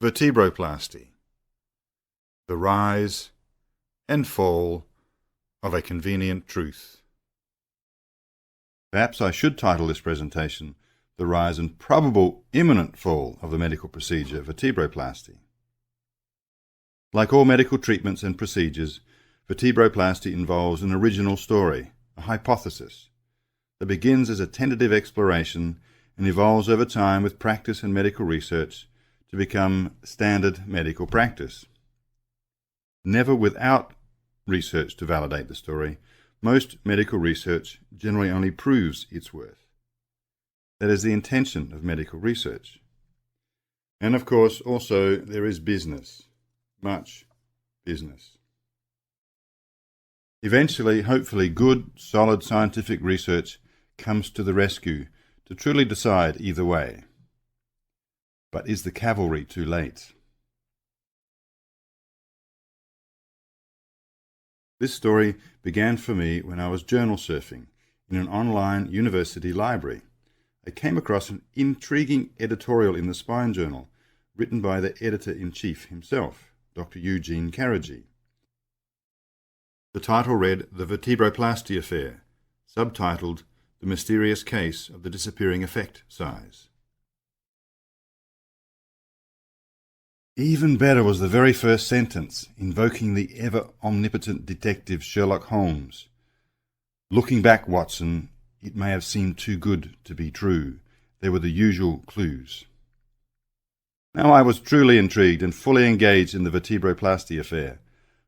Vertebroplasty. The rise and fall of a convenient truth. Perhaps I should title this presentation The Rise and Probable Imminent Fall of the Medical Procedure Vertebroplasty. Like all medical treatments and procedures, vertebroplasty involves an original story, a hypothesis, that begins as a tentative exploration and evolves over time with practice and medical research to become standard medical practice. Never without research to validate the story, most medical research generally only proves its worth. That is the intention of medical research. And of course, also there is business, much business. Eventually, hopefully, good, solid scientific research comes to the rescue to truly decide either way. But is the cavalry too late? This story began for me when I was journal surfing in an online university library. I came across an intriguing editorial in the Spine Journal written by the editor-in-chief himself, Dr. Eugene Carrigy. The title read The Vertebroplasty Affair, subtitled The Mysterious Case of the Disappearing Effect Size. Even better was the very first sentence, invoking the ever-omnipotent detective Sherlock Holmes. Looking back, Watson, it may have seemed too good to be true. There were the usual clues. Now I was truly intrigued and fully engaged in the vertebroplasty affair.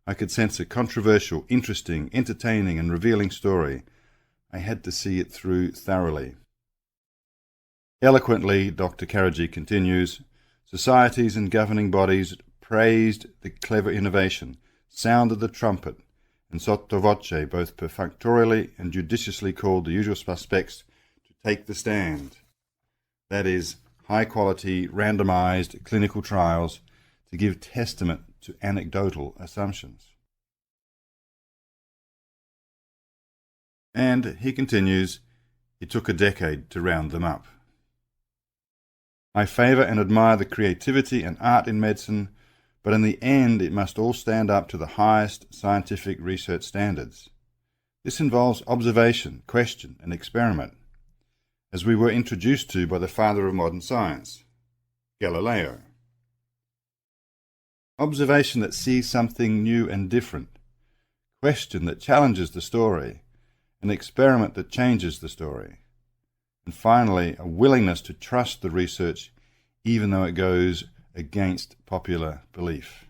I could sense a controversial, interesting, entertaining and revealing story. I had to see it through thoroughly. Eloquently, Dr. Carrigy continues, societies and governing bodies praised the clever innovation, sounded the trumpet, and sotto voce both perfunctorily and judiciously called the usual suspects to take the stand. That is, high-quality, randomized clinical trials to give testament to anecdotal assumptions. And, he continues, it took a decade to round them up. I favour and admire the creativity and art in medicine, but in the end it must all stand up to the highest scientific research standards. This involves observation, question and experiment, as we were introduced to by the father of modern science, Galileo. Observation that sees something new and different, question that challenges the story, an experiment that changes the story. And finally, a willingness to trust the research even though it goes against popular belief.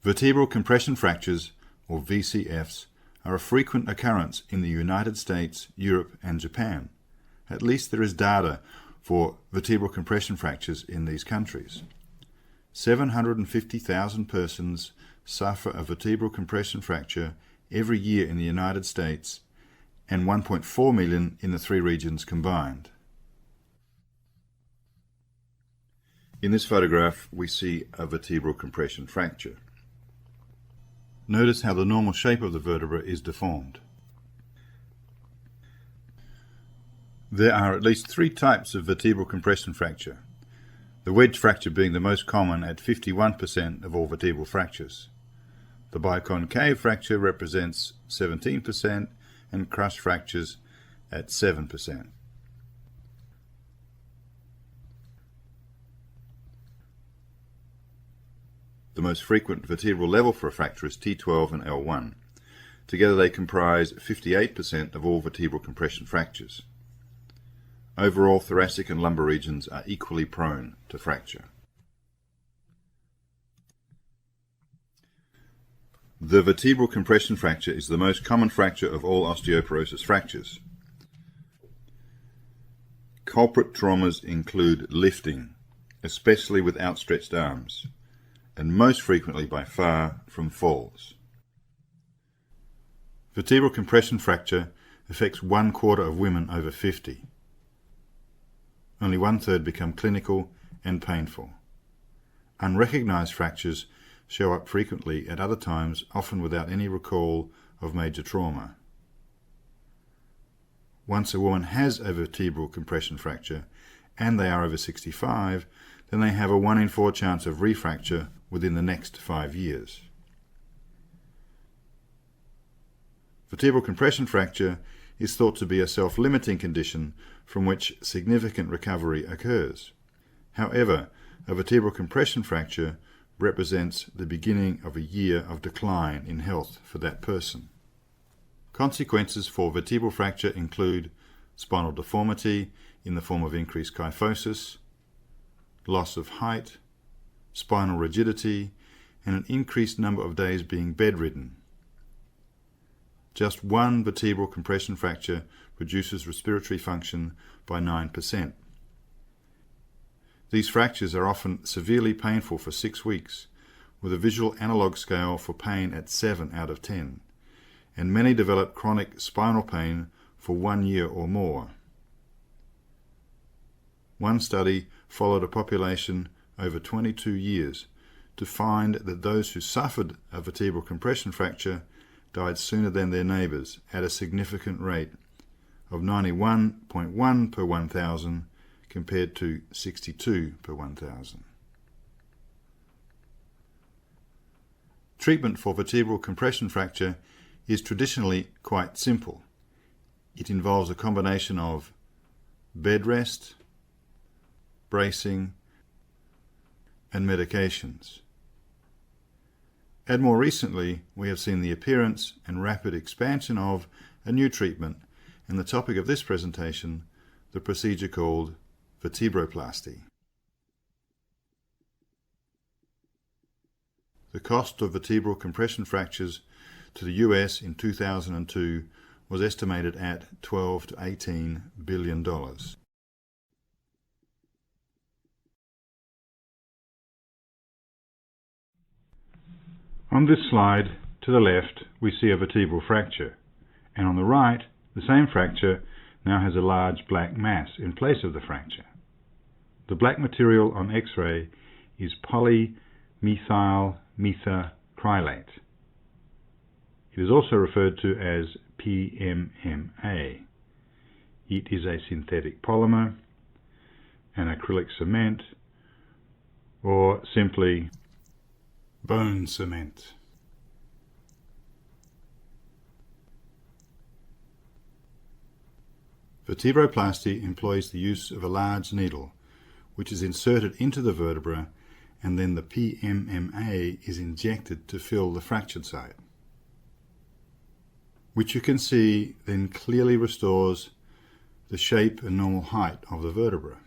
Vertebral compression fractures, or VCFs, are a frequent occurrence in the United States, Europe and Japan. At least there is data for vertebral compression fractures in these countries. 750,000 persons suffer a vertebral compression fracture every year in the United States and 1.4 million in the three regions combined. In this photograph, we see a vertebral compression fracture. Notice how the normal shape of the vertebra is deformed. There are at least three types of vertebral compression fracture, the wedge fracture being the most common at 51% of all vertebral fractures. The biconcave fracture represents 17% and crush fractures at 7%. The most frequent vertebral level for a fracture is T12 and L1. Together they comprise 58% of all vertebral compression fractures. Overall, thoracic and lumbar regions are equally prone to fracture. The vertebral compression fracture is the most common fracture of all osteoporosis fractures. Culprit traumas include lifting, especially with outstretched arms, and most frequently by far from falls. Vertebral compression fracture affects 1/4 of women over 50. Only 1/3 become clinical and painful. Unrecognized fractures show up frequently at other times, often without any recall of major trauma. Once a woman has a vertebral compression fracture and they are over 65, then they have a 1 in 4 chance of refracture within the next 5 years. Vertebral compression fracture is thought to be a self-limiting condition from which significant recovery occurs. However, a vertebral compression fracture represents the beginning of a year of decline in health for that person. Consequences for vertebral fracture include spinal deformity in the form of increased kyphosis, loss of height, spinal rigidity, and an increased number of days being bedridden. Just one vertebral compression fracture reduces respiratory function by 9%. These fractures are often severely painful for 6 weeks, with a visual analog scale for pain at 7 out of 10, and many develop chronic spinal pain for 1 year or more. One study followed a population over 22 years to find that those who suffered a vertebral compression fracture died sooner than their neighbours at a significant rate of 91.1 per 1,000 compared to 62 per 1,000. Treatment for vertebral compression fracture is traditionally quite simple. It involves a combination of bed rest, bracing, and medications. And more recently, we have seen the appearance and rapid expansion of a new treatment, and the topic of this presentation, the procedure called vertebroplasty. The cost of vertebral compression fractures to the US in 2002 was estimated at $12 to $18 billion. On this slide, to the left, we see a vertebral fracture, and on the right, the same fracture now has a large black mass in place of the fracture. The black material on X-ray is polymethyl methacrylate. It is also referred to as PMMA. It is a synthetic polymer, an acrylic cement, or simply bone cement. Vertebroplasty employs the use of a large needle, which is inserted into the vertebra, and then the PMMA is injected to fill the fractured site, which you can see then clearly restores the shape and normal height of the vertebra.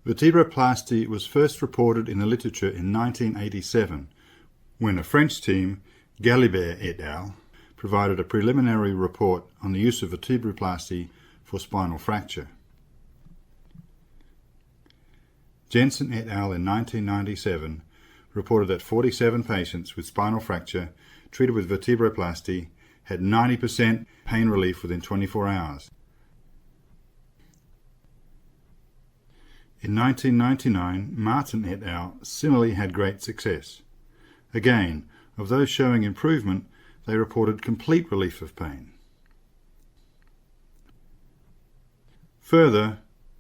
Vertebroplasty was first reported in the literature in 1987 when a French team, Galibert et al., provided a preliminary report on the use of vertebroplasty for spinal fracture. Jensen et al. In 1997 reported that 47 patients with spinal fracture treated with vertebroplasty had 90% pain relief within 24 hours. In 1999, Martin et al. Similarly had great success. Again, of those showing improvement, they reported complete relief of pain. Further,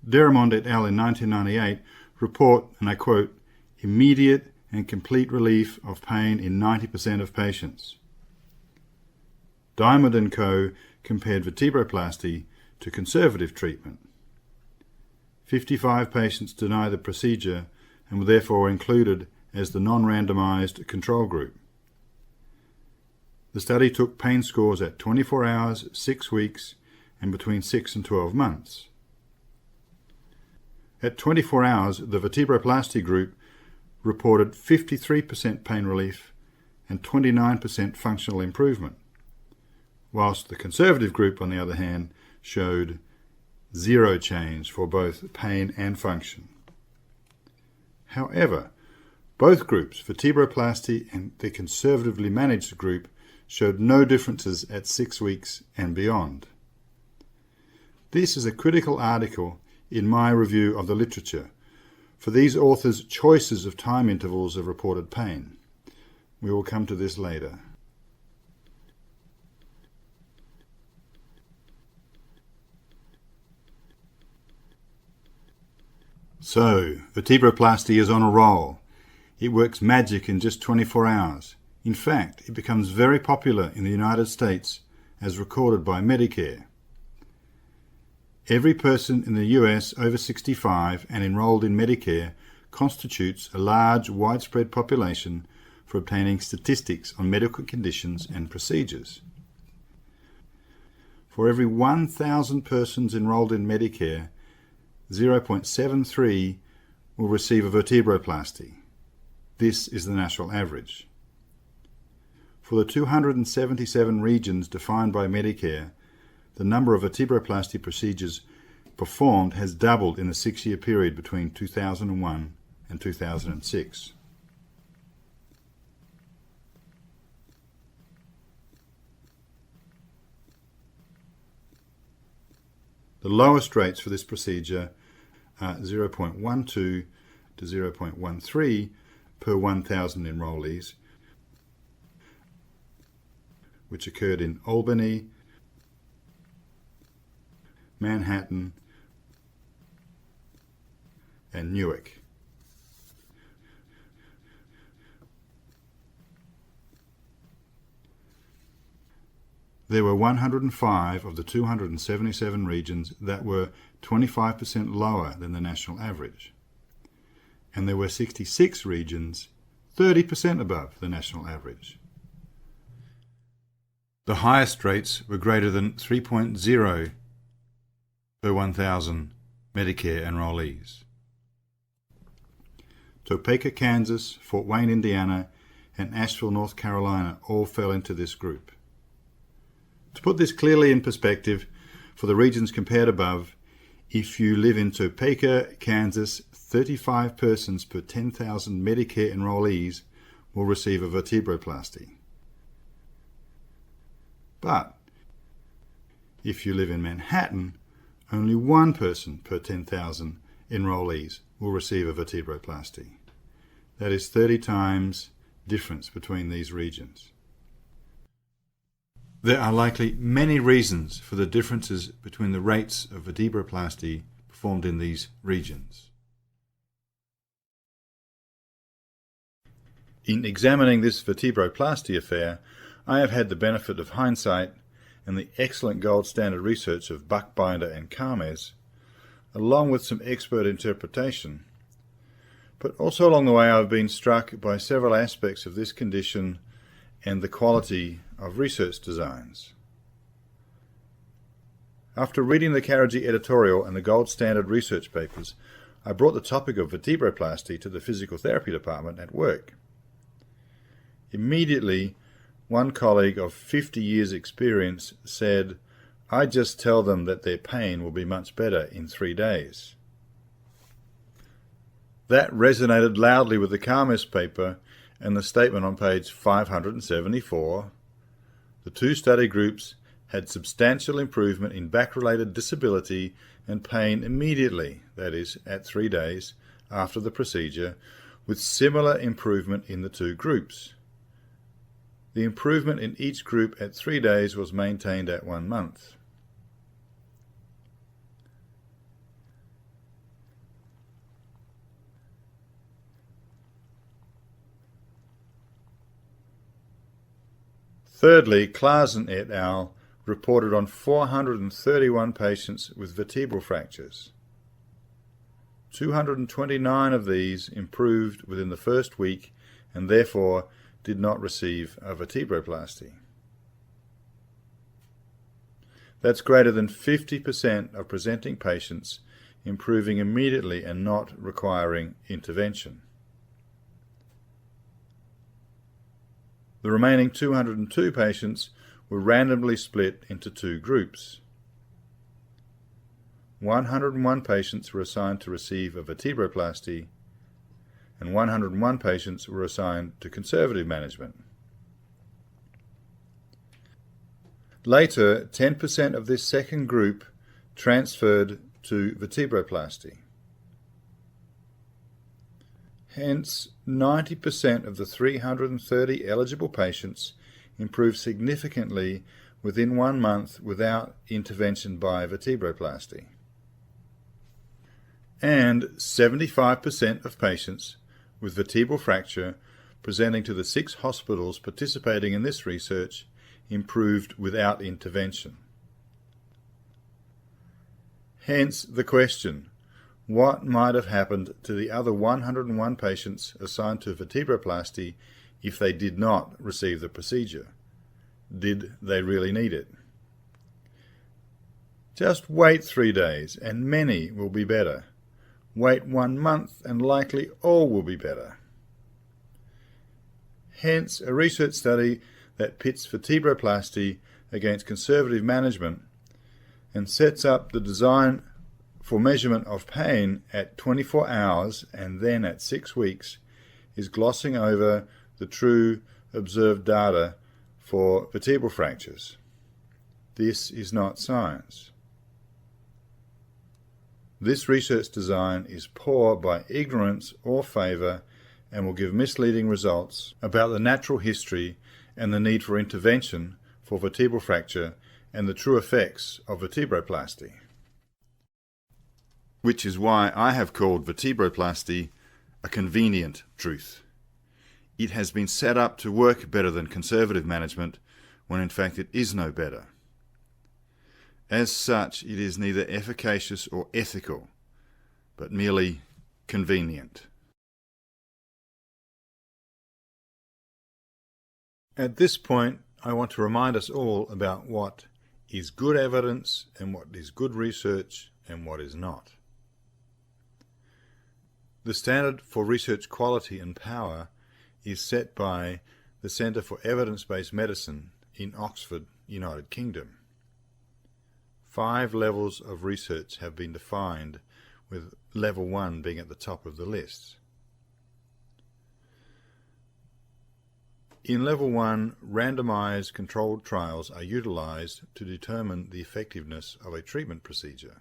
Deramond et al. In 1998 report, and I quote, immediate and complete relief of pain in 90% of patients. Diamond and Co. compared vertebroplasty to conservative treatment. 55 patients denied the procedure and were therefore included as the non-randomized control group. The study took pain scores at 24 hours, 6 weeks, and between 6 and 12 months. At 24 hours, the vertebroplasty group reported 53% pain relief and 29% functional improvement, whilst the conservative group, on the other hand, showed zero change for both pain and function. However, both groups, vertebroplasty and the conservatively managed group, showed no differences at 6 weeks and beyond. This is a critical article in my review of the literature for these authors' choices of time intervals of reported pain. We will come to this later. So, vertebroplasty is on a roll. It works magic in just 24 hours. In fact, it becomes very popular in the United States as recorded by Medicare. Every person in the US over 65 and enrolled in Medicare constitutes a large, widespread population for obtaining statistics on medical conditions and procedures. For every 1,000 persons enrolled in Medicare, 0.73 will receive a vertebroplasty. This is the national average. For the 277 regions defined by Medicare, the number of vertebroplasty procedures performed has doubled in the 6-year period between 2001 and 2006. The lowest rates for this procedure are 0.12 to 0.13 per 1,000 enrollees, which occurred in Albany, Manhattan, and Newark. There were 105 of the 277 regions that were 25% lower than the national average, and there were 66 regions 30% above the national average. The highest rates were greater than 3.0 per 1,000 Medicare enrollees. Topeka, Kansas, Fort Wayne, Indiana, and Asheville, North Carolina all fell into this group. To put this clearly in perspective, for the regions compared above, if you live in Topeka, Kansas, 35 persons per 10,000 Medicare enrollees will receive a vertebroplasty. But if you live in Manhattan, only 1 person per 10,000 enrollees will receive a vertebroplasty. That is 30 times difference between these regions. There are likely many reasons for the differences between the rates of vertebroplasty performed in these regions. In examining this vertebroplasty affair, I have had the benefit of hindsight and the excellent gold standard research of Buchbinder and Karmes, along with some expert interpretation. But also along the way I've been struck by several aspects of this condition and the quality of research designs. After reading the Carrigy editorial and the gold standard research papers, I brought the topic of vertebroplasty to the physical therapy department at work. Immediately, one colleague of 50 years' experience said, "I just tell them that their pain will be much better in 3 days." That resonated loudly with the Karmes paper and the statement on page 574. The 2 study groups had substantial improvement in back-related disability and pain immediately, that is, at 3 days after the procedure, with similar improvement in the 2 groups. The improvement in each group at 3 days was maintained at 1 month. Thirdly, Klaasen et al. Reported on 431 patients with vertebral fractures. 229 of these improved within the first week and therefore did not receive a vertebroplasty. That's greater than 50% of presenting patients improving immediately and not requiring intervention. The remaining 202 patients were randomly split into 2 groups. 101 patients were assigned to receive a vertebroplasty, and 101 patients were assigned to conservative management. Later, 10% of this second group transferred to vertebroplasty. Hence, 90% of the 330 eligible patients improved significantly within 1 month without intervention by vertebroplasty. and 75% of patients with vertebral fracture presenting to the 6 hospitals participating in this research improved without intervention. Hence the question, what might have happened to the other 101 patients assigned to vertebroplasty if they did not receive the procedure? Did they really need it? Just wait 3 days and many will be better. Wait 1 month and likely all will be better. Hence, a research study that pits vertebroplasty against conservative management and sets up the design for measurement of pain at 24 hours and then at 6 weeks is glossing over the true observed data for vertebral fractures. This is not science. This research design is poor by ignorance or favour and will give misleading results about the natural history and the need for intervention for vertebral fracture and the true effects of vertebroplasty. Which is why I have called vertebroplasty a convenient truth. It has been set up to work better than conservative management when in fact it is no better. As such, it is neither efficacious or ethical, but merely convenient. At this point, I want to remind us all about what is good evidence and what is good research and what is not. The standard for research quality and power is set by the Centre for Evidence-Based Medicine in Oxford, United Kingdom. 5 levels of research have been defined, with level 1 being at the top of the list. In level 1, randomized controlled trials are utilized to determine the effectiveness of a treatment procedure.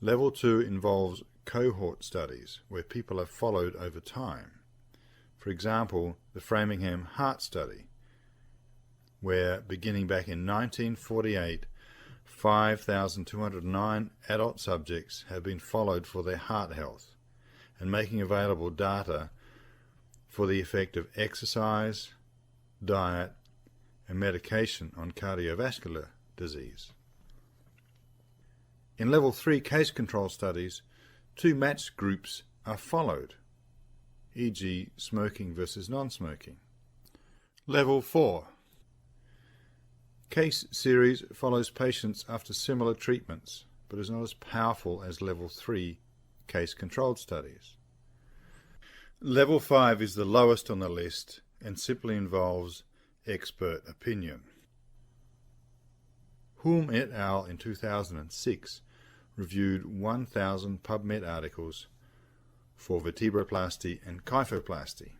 Level 2 involves cohort studies where people are followed over time. For example, the Framingham Heart Study, where beginning back in 1948, 5,209 adult subjects have been followed for their heart health and making available data for the effect of exercise, diet, and medication on cardiovascular disease. In level 3 case control studies, 2 matched groups are followed, e.g. smoking versus non-smoking. Level 4 case series follows patients after similar treatments, but is not as powerful as level 3 case controlled studies. Level 5 is the lowest on the list and simply involves expert opinion. Hulme et al. In 2006 reviewed 1,000 PubMed articles for vertebroplasty and kyphoplasty.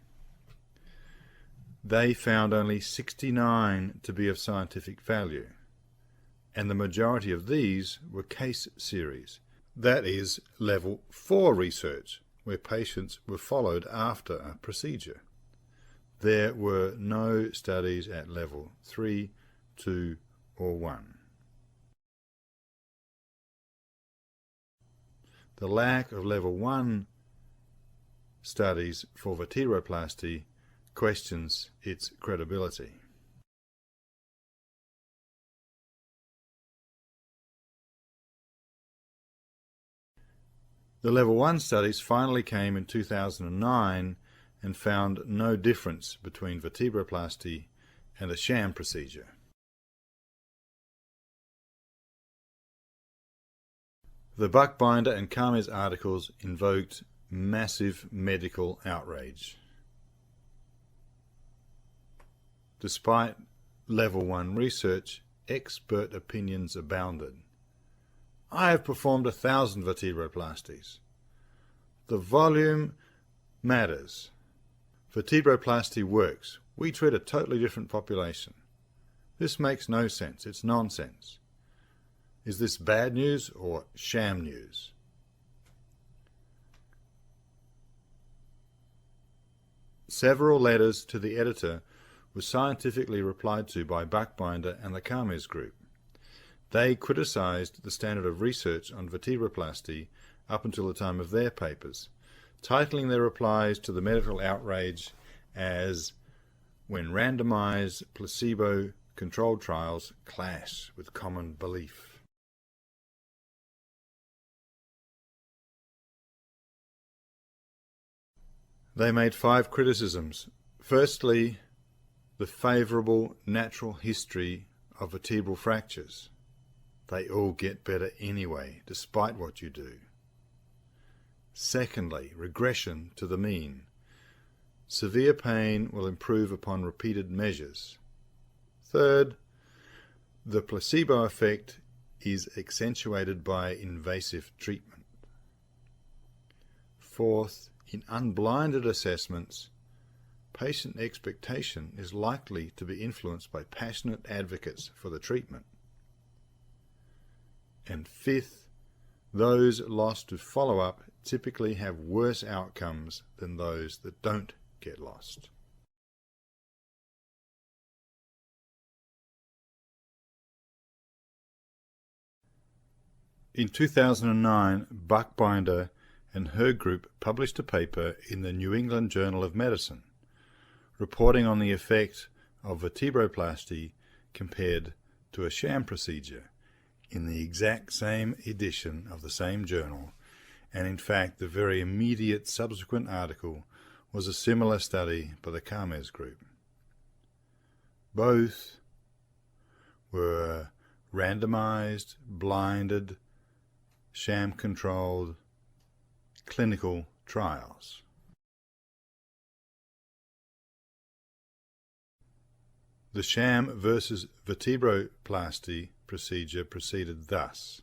They found only 69 to be of scientific value, and the majority of these were case series, that is, level 4 research, where patients were followed after a procedure. There were no studies at level 3, 2, or 1. The lack of level 1 studies for vertebroplasty questions its credibility. The level 1 studies finally came in 2009 and found no difference between vertebroplasty and a sham procedure. The Buchbinder and Kames articles invoked massive medical outrage. Despite level 1 research, expert opinions abounded. I have performed 1,000 vertebroplasties. The volume matters. Vertebroplasty works. We treat a totally different population. This makes no sense. It's nonsense. Is this bad news or sham news? Several letters to the editor were scientifically replied to by Buchbinder and the Kames group. They criticised the standard of research on vertebroplasty up until the time of their papers, titling their replies to the medical outrage as "When randomised placebo-controlled trials clash with common belief." They made 5 criticisms. Firstly, the favourable natural history of vertebral fractures. They all get better anyway, despite what you do. Secondly, regression to the mean. Severe pain will improve upon repeated measures. Third, the placebo effect is accentuated by invasive treatment. Fourth, in unblinded assessments, patient expectation is likely to be influenced by passionate advocates for the treatment. And fifth, those lost to follow-up typically have worse outcomes than those that don't get lost. In 2009, Buckbinder and her group published a paper in the New England Journal of Medicine, reporting on the effect of vertebroplasty compared to a sham procedure in the exact same edition of the same journal, and in fact the very immediate subsequent article was a similar study by the Carmes group. Both were randomized, blinded, sham-controlled clinical trials. The sham versus vertebroplasty procedure proceeded thus.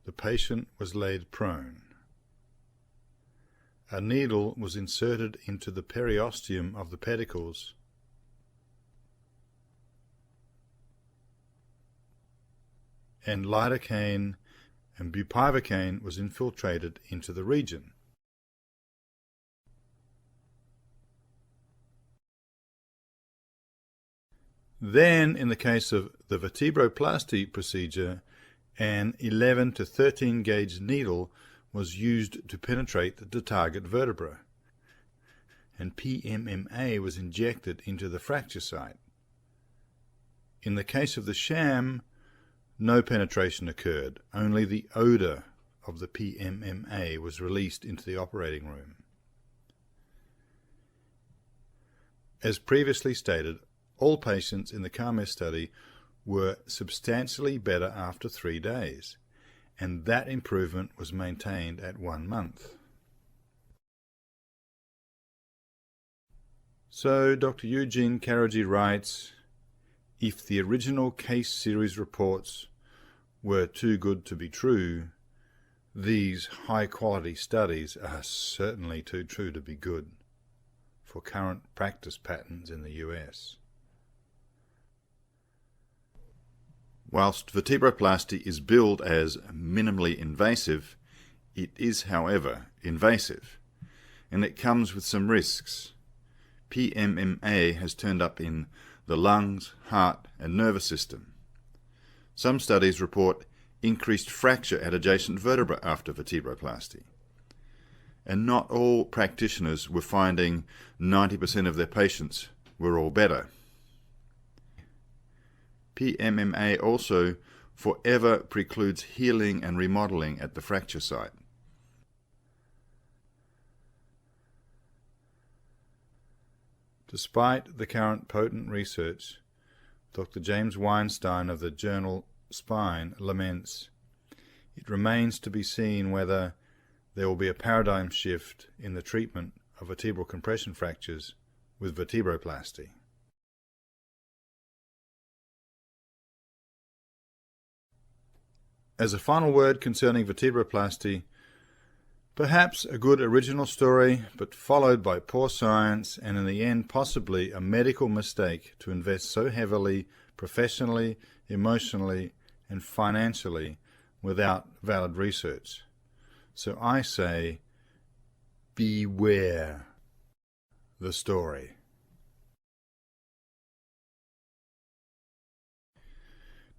The patient was laid prone. A needle was inserted into the periosteum of the pedicles and lidocaine and bupivacaine was infiltrated into the region. Then, in the case of the vertebroplasty procedure, an 11 to 13 gauge needle was used to penetrate the target vertebra, and PMMA was injected into the fracture site. In the case of the sham, no penetration occurred, only the odour of the PMMA was released into the operating room. As previously stated, all patients in the Carmes study were substantially better after 3 days, and that improvement was maintained at 1 month. So Dr. Eugene Karaji writes, if the original case series reports were too good to be true, these high-quality studies are certainly too true to be good for current practice patterns in the US. Whilst vertebroplasty is billed as minimally invasive, it is, however, invasive, and it comes with some risks. PMMA has turned up in the lungs, heart, and nervous system. Some studies report increased fracture at adjacent vertebrae after vertebroplasty. And not all practitioners were finding 90% of their patients were all better. PMMA also forever precludes healing and remodeling at the fracture site. Despite the current potent research, Dr. James Weinstein of the journal Spine laments, it remains to be seen whether there will be a paradigm shift in the treatment of vertebral compression fractures with vertebroplasty. As a final word concerning vertebroplasty, perhaps a good original story, but followed by poor science and in the end possibly a medical mistake to invest so heavily, professionally, emotionally and financially without valid research. So I say, beware the story.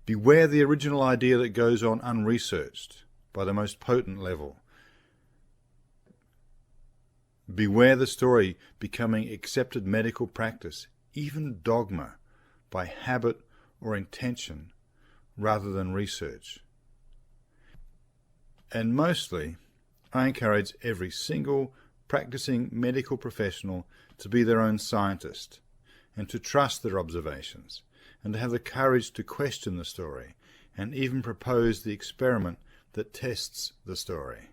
Beware the original idea that goes on unresearched by the most potent level. Beware the story becoming accepted medical practice, even dogma, by habit or intention rather than research. And mostly, I encourage every single practicing medical professional to be their own scientist and to trust their observations and to have the courage to question the story and even propose the experiment that tests the story.